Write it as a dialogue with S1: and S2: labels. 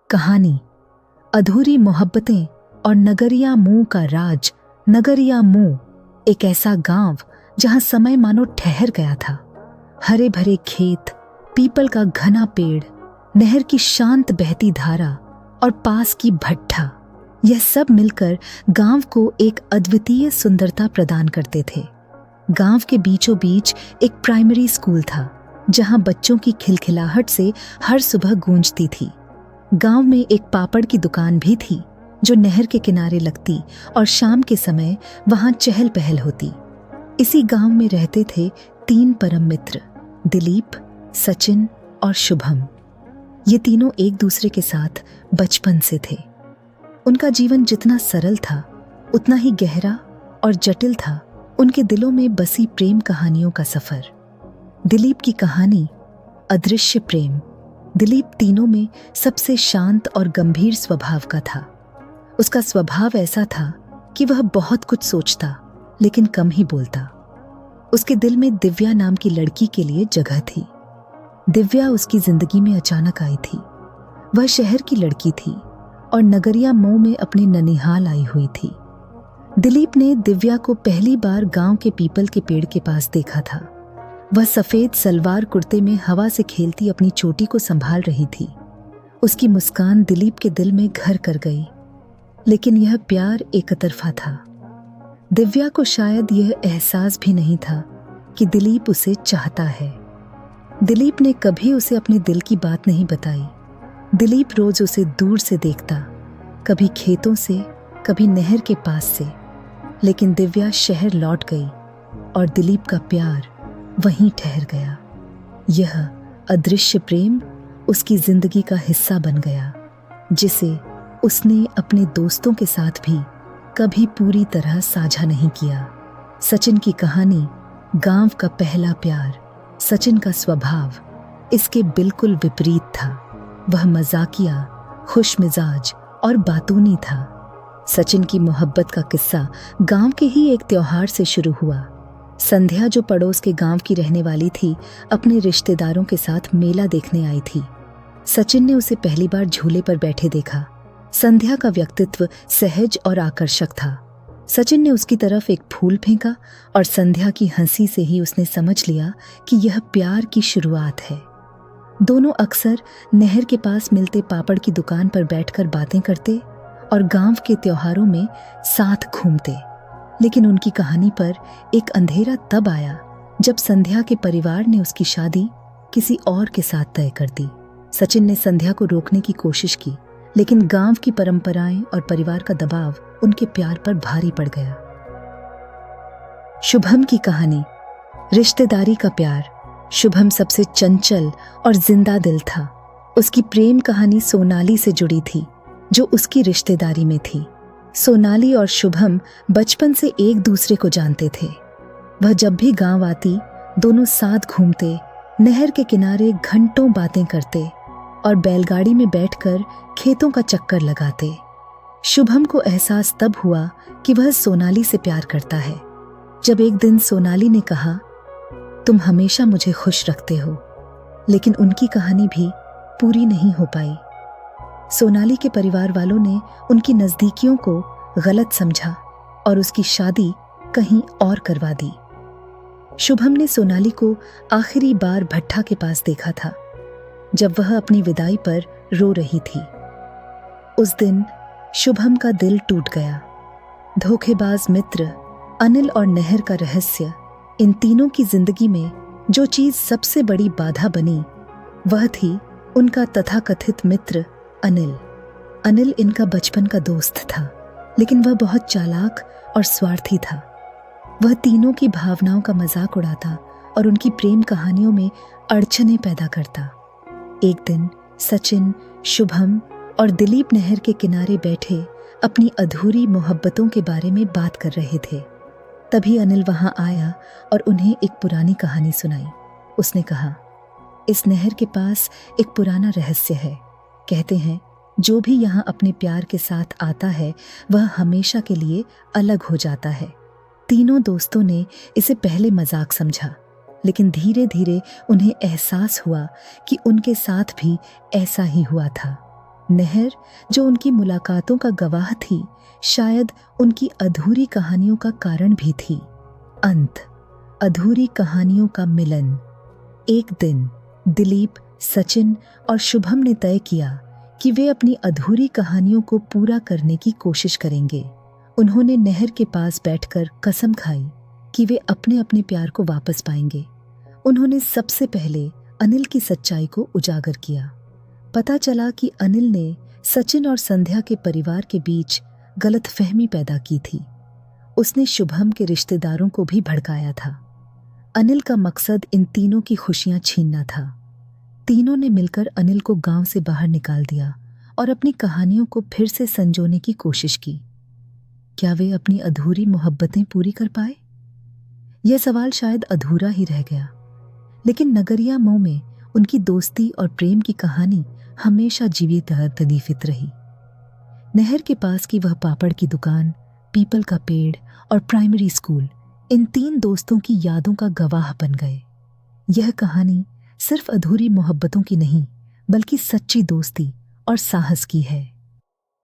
S1: कहानी, अधूरी मोहब्बतें और नगरिया मुंह का राज। नगरिया मुंह एक ऐसा गांव जहां समय मानो ठहर गया था। हरे भरे खेत, पीपल का घना पेड़, नहर की शांत बहती धारा और पास की भट्ठा, यह सब मिलकर गांव को एक अद्वितीय सुंदरता प्रदान करते थे। गांव के बीचों बीच एक प्राइमरी स्कूल था जहां बच्चों की खिलखिलाहट से हर सुबह गूंजती थी। गांव में एक पापड़ की दुकान भी थी जो नहर के किनारे लगती और शाम के समय वहां चहल पहल होती। इसी गांव में रहते थे 3 परम मित्र, दिलीप, सचिन और शुभम। ये तीनों एक दूसरे के साथ बचपन से थे। उनका जीवन जितना सरल था उतना ही गहरा और जटिल था उनके दिलों में बसी प्रेम कहानियों का सफर। दिलीप की कहानी अदृश्य प्रेम। दिलीप तीनों में सबसे शांत और गंभीर स्वभाव का था। उसका स्वभाव ऐसा था कि वह बहुत कुछ सोचता लेकिन कम ही बोलता। उसके दिल में दिव्या नाम की लड़की के लिए जगह थी। दिव्या उसकी जिंदगी में अचानक आई थी। वह शहर की लड़की थी और नगरिया मुंह में अपने ननिहाल आई हुई थी। दिलीप ने दिव्या को पहली बार गांव के पीपल के पेड़ के पास देखा था। वह सफेद सलवार कुर्ते में हवा से खेलती अपनी चोटी को संभाल रही थी। उसकी मुस्कान दिलीप के दिल में घर कर गई, लेकिन यह प्यार एकतरफा था। दिव्या को शायद यह एहसास भी नहीं था कि दिलीप उसे चाहता है। दिलीप ने कभी उसे अपने दिल की बात नहीं बताई। दिलीप रोज उसे दूर से देखता, कभी खेतों से, कभी नहर के पास से। लेकिन दिव्या शहर लौट गई और दिलीप का प्यार वहीं ठहर गया। यह अदृश्य प्रेम उसकी जिंदगी का हिस्सा बन गया, जिसे उसने अपने दोस्तों के साथ भी कभी पूरी तरह साझा नहीं किया। सचिन की कहानी गांव का पहला प्यार। सचिन का स्वभाव इसके बिल्कुल विपरीत था। वह मजाकिया, खुशमिजाज और बातूनी था। सचिन की मोहब्बत का किस्सा गांव के ही एक त्योहार से शुरू हुआ। संध्या, जो पड़ोस के गांव की रहने वाली थी, अपने रिश्तेदारों के साथ मेला देखने आई थी। सचिन ने उसे पहली बार झूले पर बैठे देखा। संध्या का व्यक्तित्व सहज और आकर्षक था। सचिन ने उसकी तरफ एक फूल फेंका और संध्या की हंसी से ही उसने समझ लिया कि यह प्यार की शुरुआत है। दोनों अक्सर नहर के पास मिलते पापड़ की दुकान पर बैठकर बातें करते और गांव के त्योहारों में साथ घूमते। लेकिन उनकी कहानी पर एक अंधेरा तब आया जब संध्या के परिवार ने उसकी शादी किसी और के साथ तय कर दी। सचिन ने संध्या को रोकने की कोशिश की, लेकिन गांव की परंपराएं और परिवार का दबाव उनके प्यार पर भारी पड़ गया। शुभम की कहानी रिश्तेदारी का प्यार। शुभम सबसे चंचल और जिंदा दिल था। उसकी प्रेम कहानी सोनाली से जुड़ी थी, जो उसकी रिश्तेदारी में थी। सोनाली और शुभम बचपन से एक दूसरे को जानते थे। वह जब भी गांव आती, दोनों साथ घूमते, नहर के किनारे घंटों बातें करते और बैलगाड़ी में बैठकर खेतों का चक्कर लगाते। शुभम को एहसास तब हुआ कि वह सोनाली से प्यार करता है, जब एक दिन सोनाली ने कहा, तुम हमेशा मुझे खुश रखते हो। लेकिन उनकी कहानी भी पूरी नहीं हो पाई। सोनाली के परिवार वालों ने उनकी नजदीकियों को गलत समझा और उसकी शादी कहीं और करवा दी। शुभम ने सोनाली को आखिरी बार भट्ठा के पास देखा था, जब वह अपनी विदाई पर रो रही थी। उस दिन शुभम का दिल टूट गया। धोखेबाज मित्र, अनिल और नहर का रहस्य, इन तीनों की जिंदगी में जो चीज सबसे बड़ी बाधा बनी वह थी उनका तथाकथित मित्र अनिल। अनिल इनका बचपन का दोस्त था, लेकिन वह बहुत चालाक और स्वार्थी था। वह तीनों की भावनाओं का मजाक उड़ाता और उनकी प्रेम कहानियों में अड़चनें पैदा करता। एक दिन सचिन, शुभम और दिलीप नहर के किनारे बैठे अपनी अधूरी मोहब्बतों के बारे में बात कर रहे थे। तभी अनिल वहां आया और उन्हें एक पुरानी कहानी सुनाई। उसने कहा, इस नहर के पास एक पुराना रहस्य है। कहते हैं जो भी यहाँ अपने प्यार के साथ आता है वह हमेशा के लिए अलग हो जाता है। तीनों दोस्तों ने इसे पहले मजाक समझा, लेकिन धीरे धीरे उन्हें एहसास हुआ कि उनके साथ भी ऐसा ही हुआ था। नहर जो उनकी मुलाकातों का गवाह थी, शायद उनकी अधूरी कहानियों का कारण भी थी। अंत, अधूरी कहानियों का मिलन। एक दिन दिलीप, सचिन और शुभम ने तय किया कि वे अपनी अधूरी कहानियों को पूरा करने की कोशिश करेंगे। उन्होंने नहर के पास बैठकर कसम खाई कि वे अपने अपने प्यार को वापस पाएंगे। उन्होंने सबसे पहले अनिल की सच्चाई को उजागर किया। पता चला कि अनिल ने सचिन और संध्या के परिवार के बीच गलतफहमी पैदा की थी। उसने शुभम के रिश्तेदारों को भी भड़काया था। अनिल का मकसद इन तीनों की खुशियां छीनना था। तीनों ने मिलकर अनिल को गांव से बाहर निकाल दिया और अपनी कहानियों को फिर से संजोने की कोशिश की। क्या वे अपनी अधूरी मोहब्बतें पूरी कर पाए? यह सवाल शायद अधूरा ही रह गया, लेकिन नगरिया मोह में उनकी दोस्ती और प्रेम की कहानी हमेशा जीवित तड़फती रही। नहर के पास की वह पापड़ की दुकान, पीपल का पेड़ और प्राइमरी स्कूल इन तीन दोस्तों की यादों का गवाह बन गए। यह कहानी सिर्फ अधूरी मोहब्बतों की नहीं, बल्कि सच्ची दोस्ती और साहस की है।